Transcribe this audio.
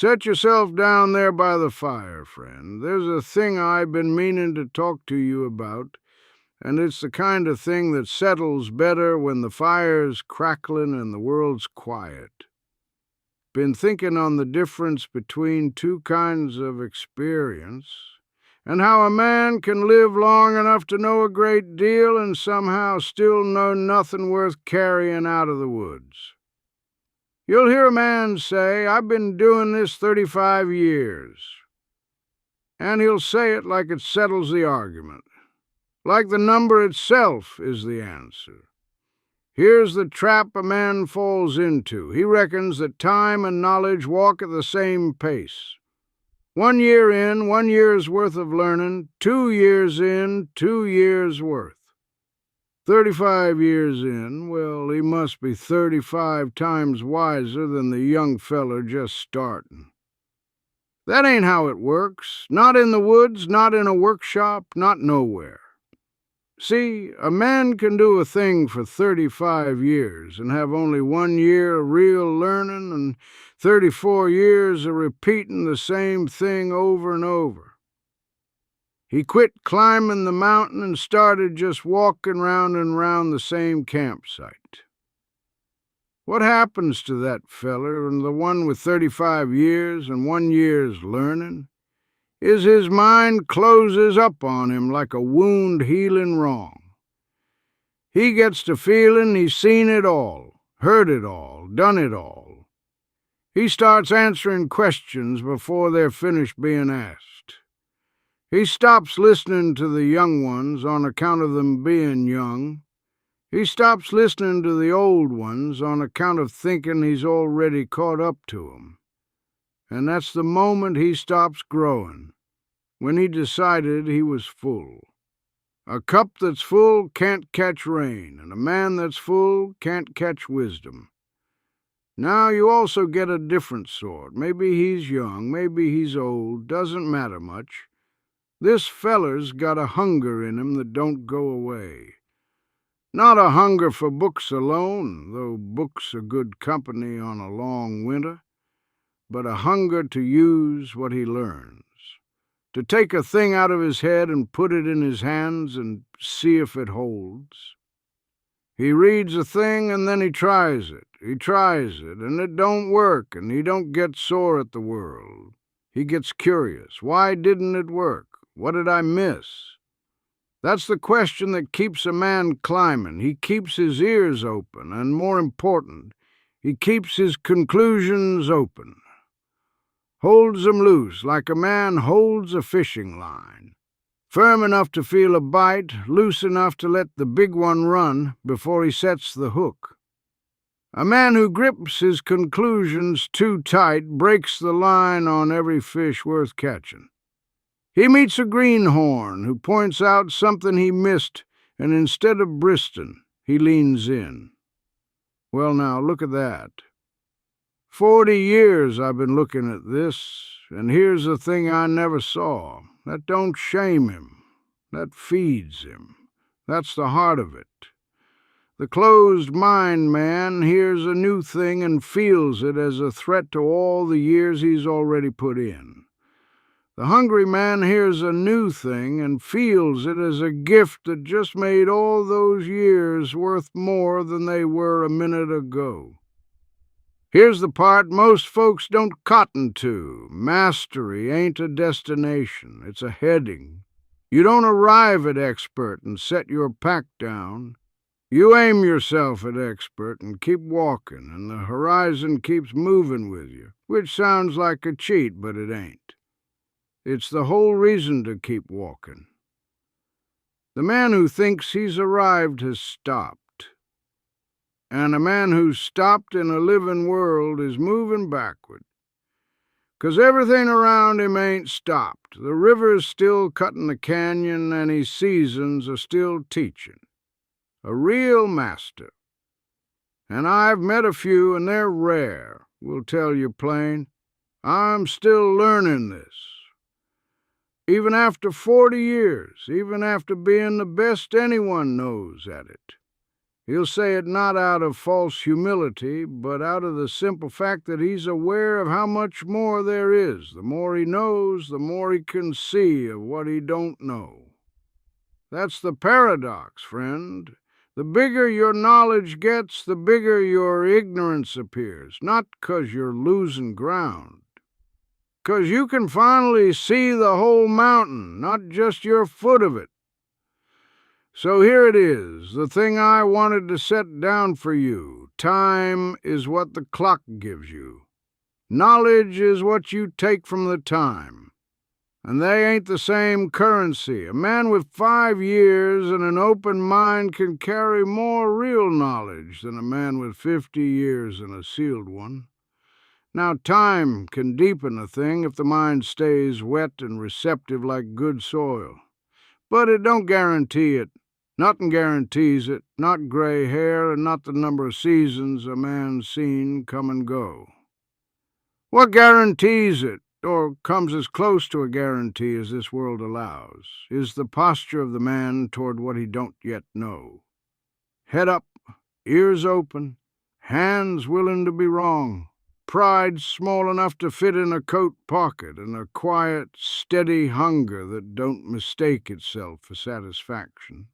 Set yourself down there by the fire, friend. There's a thing I've been meaning to talk to you about, and it's the kind of thing that settles better when the fire's crackling and the world's quiet. Been thinking on the difference between two kinds of experience, and how a man can live long enough to know a great deal and somehow still know nothing worth carrying out of the woods. You'll hear a man say, "I've been doing this 35 years. And he'll say it like it settles the argument, like the number itself is the answer. Here's the trap a man falls into. He reckons that time and knowledge walk at the same pace. 1 year in, 1 year's worth of learning, 2 years in, 2 years' worth. 35 years in, well, he must be 35 times wiser than the young feller just starting. That ain't how it works, not in the woods, not in a workshop, not nowhere. See, a man can do a thing for 35 years and have only 1 year of real learning and 34 years of repeating the same thing over and over. He quit climbing the mountain and started just walking round and round the same campsite. What happens to that feller and the one with 35 years and 1 year's learning is his mind closes up on him like a wound healing wrong. He gets to feeling he's seen it all, heard it all, done it all. He starts answering questions before they're finished being asked. He stops listening to the young ones on account of them being young. He stops listening to the old ones on account of thinking he's already caught up to 'em. And that's the moment he stops growing, when he decided he was full. A cup that's full can't catch rain, and a man that's full can't catch wisdom. Now you also get a different sort. Maybe he's young, maybe he's old, doesn't matter much. This feller's got a hunger in him that don't go away. Not a hunger for books alone, though books are good company on a long winter, but a hunger to use what he learns, to take a thing out of his head and put it in his hands and see if it holds. He reads a thing and then he tries it, and it don't work, and he don't get sore at the world. He gets curious. Why didn't it work? What did I miss? That's the question that keeps a man climbing. He keeps his ears open, and more important, he keeps his conclusions open. Holds 'em loose like a man holds a fishing line. Firm enough to feel a bite, loose enough to let the big one run before he sets the hook. A man who grips his conclusions too tight breaks the line on every fish worth catching. He meets a greenhorn who points out something he missed, and instead of bristing, he leans in. Well, now, look at that. 40 years I've been looking at this, and here's a thing I never saw. That don't shame him. That feeds him. That's the heart of it. The closed-mind man hears a new thing and feels it as a threat to all the years he's already put in. The hungry man hears a new thing and feels it as a gift that just made all those years worth more than they were a minute ago. Here's the part most folks don't cotton to. Mastery ain't a destination, it's a heading. You don't arrive at expert and set your pack down. You aim yourself at expert and keep walking, and the horizon keeps moving with you, which sounds like a cheat, but it ain't. It's the whole reason to keep walking. The man who thinks he's arrived has stopped. And a man who's stopped in a living world is moving backward. 'Cause everything around him ain't stopped. The river's still cutting the canyon, and his seasons are still teaching. A real master. And I've met a few, and they're rare, we'll tell you plain. I'm still learning this. Even after 40 years, even after being the best anyone knows at it. He'll say it not out of false humility, but out of the simple fact that he's aware of how much more there is. The more he knows, the more he can see of what he don't know. That's the paradox, friend. The bigger your knowledge gets, the bigger your ignorance appears, not 'cause you're losing ground. 'Cause you can finally see the whole mountain, not just your foot of it. So here it is, the thing I wanted to set down for you. Time is what the clock gives you. Knowledge is what you take from the time. And they ain't the same currency. A man with 5 years and an open mind can carry more real knowledge than a man with 50 years and a sealed one. Now, time can deepen a thing if the mind stays wet and receptive like good soil. But it don't guarantee it. Nothing guarantees it, not gray hair and not the number of seasons a man's seen come and go. What guarantees it, or comes as close to a guarantee as this world allows, is the posture of the man toward what he don't yet know. Head up, ears open, hands willing to be wrong, pride small enough to fit in a coat pocket, and a quiet, steady hunger that don't mistake itself for satisfaction.